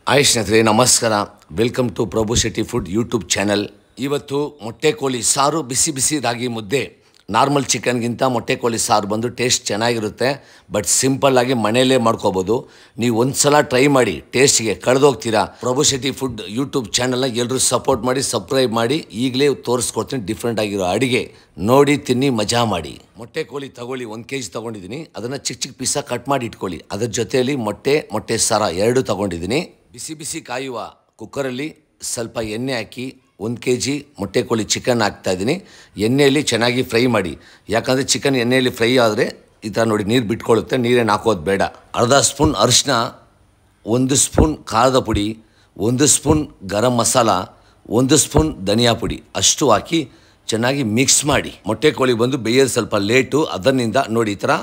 Hi ಸ್ನೇಹಿತರೆ, ನಮಸ್ಕಾರ. Welcome to Prabhu Shetty food YouTube channel. ಇವತ್ತು ಮೊಟ್ಟೆ ಕೋಳಿ ಸಾರು, ಬಿಸಿ ಬಿಸಿ ರಾಗಿ ಮುದ್ದೆ. ನಾರ್ಮಲ್ ಚಿಕನ್ಗಿಂತ ಮೊಟ್ಟೆ ಕೋಳಿ ಸಾರು ಬಂದು ಟೇಸ್ಟ್ ಚೆನ್ನಾಗಿರುತ್ತೆ. ಬಟ್ ಸಿಂಪಲ್ಲಾಗಿ ಮನೆಯಲ್ಲೇ ಮಾಡ್ಕೋಬೋದು. ನೀವು ಒಂದು ಸಲ ಟ್ರೈ ಮಾಡಿ, ಟೇಸ್ಟ್ಗೆ ಕಳೆದೋಗ್ತೀರಾ. ಪ್ರಭು ಶೆಟ್ಟಿ ಫುಡ್ ಯೂಟ್ಯೂಬ್ ಚಾನಲ್ನ ಎಲ್ಲರೂ ಸಪೋರ್ಟ್ ಮಾಡಿ, ಸಬ್ಸ್ಕ್ರೈಬ್ ಮಾಡಿ. ಈಗಲೇ ತೋರಿಸ್ಕೊಡ್ತೀನಿ ಡಿಫ್ರೆಂಟ್ ಆಗಿರೋ ಅಡುಗೆ. ನೋಡಿ, ತಿನ್ನಿ, ಮಜಾ ಮಾಡಿ. ಮೊಟ್ಟೆ ಕೋಳಿ ತಗೊಳ್ಳಿ, 1 kg ತೊಗೊಂಡಿದ್ದೀನಿ. ಅದನ್ನು ಚಿಕ್ಕ ಚಿಕ್ಕ ಪೀಸಾಗಿ ಕಟ್ ಮಾಡಿ ಇಟ್ಕೊಳ್ಳಿ. ಅದ್ರ ಜೊತೆಯಲ್ಲಿ ಮೊಟ್ಟೆ ಸಾರ 2 ತೊಗೊಂಡಿದ್ದೀನಿ. ಬಿಸಿ ಬಿಸಿ ಕಾಯುವ ಕುಕ್ಕರಲ್ಲಿ ಸ್ವಲ್ಪ ಎಣ್ಣೆ ಹಾಕಿ 1 kg ಮೊಟ್ಟೆ ಕೋಳಿ ಚಿಕನ್ ಹಾಕ್ತಾಯಿದ್ದೀನಿ. ಎಣ್ಣೆಯಲ್ಲಿ ಚೆನ್ನಾಗಿ ಫ್ರೈ ಮಾಡಿ. ಯಾಕಂದರೆ ಚಿಕನ್ ಎಣ್ಣೆಯಲ್ಲಿ ಫ್ರೈ ಆದರೆ ಈ ಥರ ನೋಡಿ ನೀರು ಬಿಟ್ಕೊಳ್ಳುತ್ತೆ. ನೀರೇನು ಹಾಕೋದು ಬೇಡ. ಅರ್ಧ ಸ್ಪೂನ್ ಅರಿಶಿನ, 1 ಸ್ಪೂನ್ ಖಾರದ ಪುಡಿ, 1 ಸ್ಪೂನ್ ಗರಂ ಮಸಾಲ, 1 ಸ್ಪೂನ್ ಧನಿಯಾ ಪುಡಿ ಅಷ್ಟು ಹಾಕಿ ಚೆನ್ನಾಗಿ ಮಿಕ್ಸ್ ಮಾಡಿ. ಮೊಟ್ಟೆ ಕೋಳಿ ಬಂದು ಬೇಯೋದು ಸ್ವಲ್ಪ ಲೇಟು. ಅದರಿಂದ ನೋಡಿ ಈ ಥರ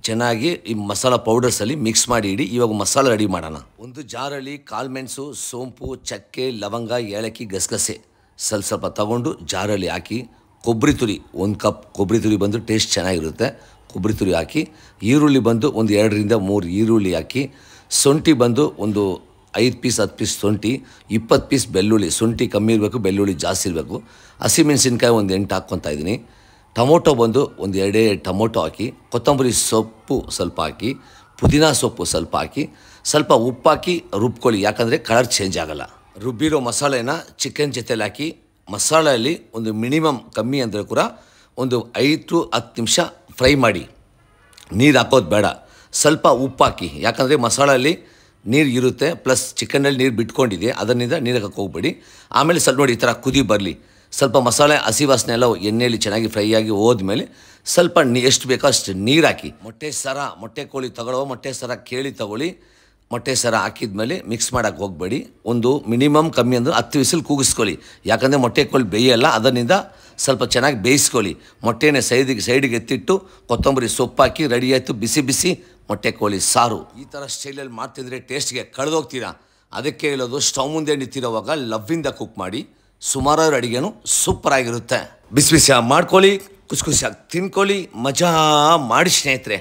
ಚೆನ್ನಾಗಿ ಈ ಮಸಾಲ ಪೌಡರ್ಸಲ್ಲಿ ಮಿಕ್ಸ್ ಮಾಡಿ ಇಡಿ. ಇವಾಗ ಮಸಾಲ ರೆಡಿ ಮಾಡೋಣ. ಒಂದು ಜಾರಲ್ಲಿ ಕಾಳುಮೆಣಸು, ಸೋಂಪು, ಚಕ್ಕೆ, ಲವಂಗ, ಏಲಕ್ಕಿ, ಗಸಗಸೆ ಸ್ವಲ್ಪ ತಗೊಂಡು ಜಾರಲ್ಲಿ ಹಾಕಿ, ಕೊಬ್ಬರಿ ತುರಿ 1 ಕಪ್ ಕೊಬ್ಬರಿ ತುರಿ ಬಂದು ಟೇಸ್ಟ್ ಚೆನ್ನಾಗಿರುತ್ತೆ. ಕೊಬ್ಬರಿ ತುರಿ ಹಾಕಿ, ಈರುಳ್ಳಿ ಬಂದು ಒಂದು 2 ರಿಂದ 3 ಈರುಳ್ಳಿ ಹಾಕಿ, ಶುಂಠಿ ಬಂದು ಒಂದು 5 ಪೀಸ್ 10 ಪೀಸ್ ಶುಂಠಿ, 20 ಪೀಸ್ ಬೆಳ್ಳುಳ್ಳಿ. ಶುಂಠಿ ಕಮ್ಮಿ ಇರಬೇಕು, ಬೆಳ್ಳುಳ್ಳಿ ಜಾಸ್ತಿ ಇರಬೇಕು. ಹಸಿಮೆಣಸಿನ್ಕಾಯಿ ಒಂದು 8 ಹಾಕ್ಕೊತಾ ಇದ್ದೀನಿ. ಟೊಮೊಟೊ ಬಂದು ಒಂದು 2 ಟೊಮೊಟೊ ಹಾಕಿ, ಕೊತ್ತಂಬರಿ ಸೊಪ್ಪು ಸ್ವಲ್ಪ ಹಾಕಿ, ಪುದೀನ ಸೊಪ್ಪು ಸ್ವಲ್ಪ ಹಾಕಿ, ಸ್ವಲ್ಪ ಉಪ್ಪು ಹಾಕಿ ರುಬ್ಕೊಳ್ಳಿ. ಯಾಕಂದರೆ ಕಲರ್ ಚೇಂಜ್ ಆಗೋಲ್ಲ. ರುಬ್ಬಿರೋ ಮಸಾಲೆನ ಚಿಕನ್ ಜೊತೆಲಿ ಹಾಕಿ, ಮಸಾಲೆಯಲ್ಲಿ ಒಂದು ಮಿನಿಮಮ್ ಕಮ್ಮಿ ಅಂದರೆ ಕೂಡ ಒಂದು 5 to 10 ನಿಮಿಷ ಫ್ರೈ ಮಾಡಿ. ನೀರು ಹಾಕೋದು ಬೇಡ. ಸ್ವಲ್ಪ ಉಪ್ಪು ಹಾಕಿ, ಯಾಕಂದರೆ ಮಸಾಲೆಯಲ್ಲಿ ನೀರು ಇರುತ್ತೆ, ಪ್ಲಸ್ ಚಿಕನ್ನಲ್ಲಿ ನೀರು ಬಿಟ್ಕೊಂಡಿದೆ. ಅದರಿಂದ ನೀರು ಹಾಕಕ್ಕೆ ಹೋಗ್ಬೇಡಿ. ಆಮೇಲೆ ಸ್ವಲ್ಪ ನೋಡಿ ಈ ಥರ ಕುದಿ ಬರಲಿ. ಸ್ವಲ್ಪ ಮಸಾಲೆ ಹಸಿ ವಾಸನೆ ಎಲ್ಲ ಎಣ್ಣೆಯಲ್ಲಿ ಚೆನ್ನಾಗಿ ಫ್ರೈ ಆಗಿ ಹೋದ್ಮೇಲೆ ಸ್ವಲ್ಪ ಎಷ್ಟು ಬೇಕೋ ಅಷ್ಟು ನೀರು ಹಾಕಿ. ಮೊಟ್ಟೆ ಕೋಳಿ ಮೊಟ್ಟೆ ಸರ ಕೇಳಿ ತಗೊಳ್ಳಿ. ಮೊಟ್ಟೆ ಸರ ಹಾಕಿದ್ಮೇಲೆ ಮಿಕ್ಸ್ ಮಾಡೋಕ್ಕೆ ಹೋಗಬೇಡಿ. ಒಂದು ಮಿನಿಮಮ್ ಕಮ್ಮಿ ಅಂದರೆ 10 ವಿಸಿಲ್ ಕೂಗಿಸ್ಕೊಳ್ಳಿ. ಯಾಕಂದರೆ ಮೊಟ್ಟೆ ಕೋಳಿ ಬೇಯಲ್ಲ. ಅದರಿಂದ ಸ್ವಲ್ಪ ಚೆನ್ನಾಗಿ ಬೇಯಿಸ್ಕೊಳ್ಳಿ. ಮೊಟ್ಟೆನ ಸೈಡಿಗೆ ಎತ್ತಿಟ್ಟು ಕೊತ್ತಂಬರಿ ಸೊಪ್ಪು ಹಾಕಿ ರೆಡಿ ಆಯಿತು ಬಿಸಿ ಬಿಸಿ ಮೊಟ್ಟೆ ಕೋಳಿ ಸಾರು. ಈ ಥರ ಸ್ಟೈಲಲ್ಲಿ ಮಾಡ್ತಿದ್ರೆ ಟೇಸ್ಟ್ಗೆ ಕಳೆದೋಗ್ತೀರಾ. ಅದಕ್ಕೆ ಹೇಳೋದು, ಸ್ಟವ್ ಮುಂದೆ ನಿಂತಿರೋವಾಗ ಲವ್ವಿಂದ ಕುಕ್ ಮಾಡಿ. ಸುಮಾರು ಅಡುಗೆನೂ ಸೂಪರಾಗಿರುತ್ತೆ. ಬಿಸಿ ಬಿಸಿ ಮಾಡ್ಕೊಳ್ಳಿ, ಖುಷಿ ಖುಷಿಯಾಗಿ ತಿನ್ಕೊಳ್ಳಿ, ಮಜಾ ಮಾಡಿ ಸ್ನೇಹಿತರೆ.